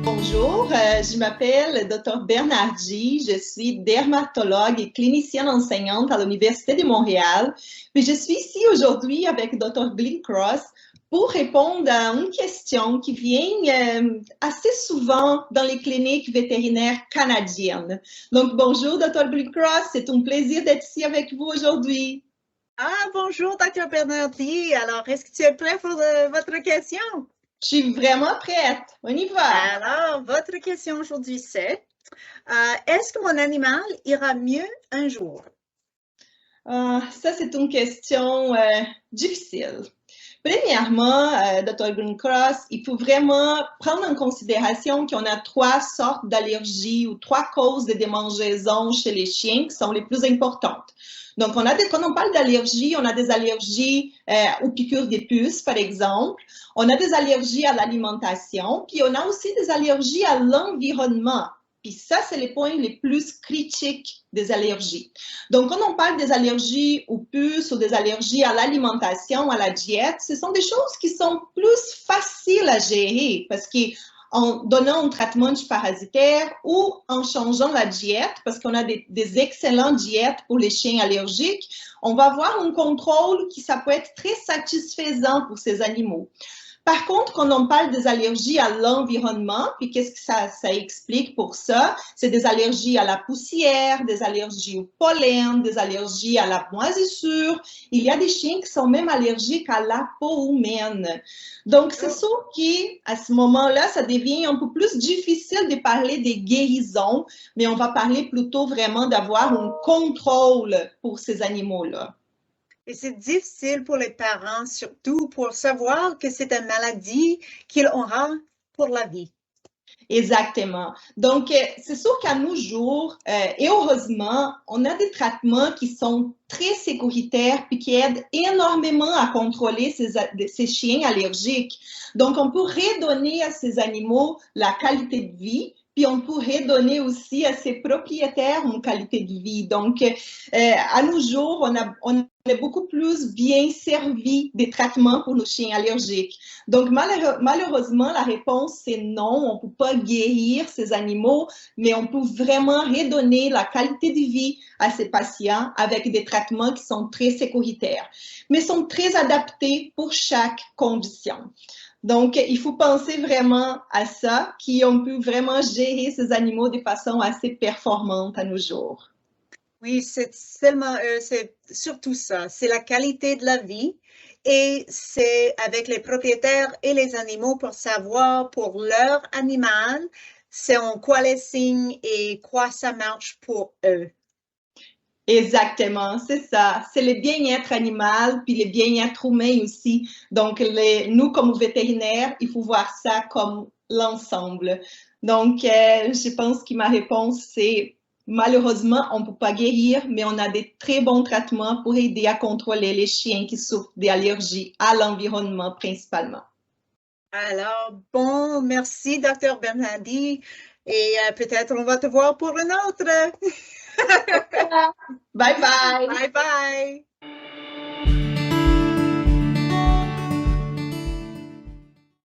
Bonjour, je m'appelle Dr. Bernardi, je suis dermatologue et clinicienne enseignante à l'Université de Montréal. Puis je suis ici aujourd'hui avec Dr. Glenn Cross pour répondre à une question qui vient assez souvent dans les cliniques vétérinaires canadiennes. Donc bonjour Dr. Glenn Cross, c'est un plaisir d'être ici avec vous aujourd'hui. Bonjour Dr. Bernardi. Alors, est-ce que tu es prêt pour votre question? Je suis vraiment prête. On y va. Alors, votre question aujourd'hui, c'est est-ce que mon animal ira mieux un jour? Ça, c'est une question difficile. Premièrement, Dr. Greencross, il faut vraiment prendre en considération qu'on a trois sortes d'allergies ou trois causes de démangeaisons chez les chiens qui sont les plus importantes. Donc, quand on parle d'allergies, on a des allergies aux piqûres des puces, par exemple. On a des allergies à l'alimentation, puis on a aussi des allergies à l'environnement. Puis ça, c'est les points les plus critiques des allergies. Donc, quand on parle des allergies aux puces ou des allergies à l'alimentation, à la diète, ce sont des choses qui sont plus faciles à gérer parce qu'en donnant un traitement antiparasitaire ou en changeant la diète, parce qu'on a des excellentes diètes pour les chiens allergiques, on va avoir un contrôle qui ça peut être très satisfaisant pour ces animaux. Par contre, quand on parle des allergies à l'environnement, puis qu'est-ce que ça explique pour ça? C'est des allergies à la poussière, des allergies au pollen, des allergies à la moisissure. Il y a des chiens qui sont même allergiques à la peau humaine. Donc, c'est sûr qu'à ce moment-là, ça devient un peu plus difficile de parler des guérisons, mais on va parler plutôt vraiment d'avoir un contrôle pour ces animaux-là. Et c'est difficile pour les parents, surtout pour savoir que c'est une maladie qu'il aura pour la vie. Exactement. Donc, c'est sûr qu'à nos jours, et heureusement, on a des traitements qui sont très sécuritaires puis qui aident énormément à contrôler ces chiens allergiques. Donc, on peut redonner à ces animaux la qualité de vie, puis on pourrait donner aussi à ses propriétaires une qualité de vie. Donc, à nos jours, on est beaucoup plus bien servi des traitements pour nos chiens allergiques. Donc, malheureusement, la réponse, c'est non. On ne peut pas guérir ces animaux, mais on peut vraiment redonner la qualité de vie à ces patients avec des traitements qui sont très sécuritaires, mais sont très adaptés pour chaque condition. Donc, il faut penser vraiment à ça, qu'on peut vraiment gérer ces animaux de façon assez performante à nos jours. Oui, c'est surtout ça. C'est la qualité de la vie et c'est avec les propriétaires et les animaux pour savoir pour leur animal, c'est en quoi les signes et quoi ça marche pour eux. Exactement, c'est ça. C'est le bien-être animal, puis le bien-être humain aussi. Donc, nous, comme vétérinaires, il faut voir ça comme l'ensemble. Donc, je pense que ma réponse, c'est malheureusement, on ne peut pas guérir, mais on a des très bons traitements pour aider à contrôler les chiens qui souffrent d'allergies à l'environnement principalement. Alors, bon, merci, Dr. Bernardi. Et peut-être on va te voir pour une autre. Bye bye. Bye bye.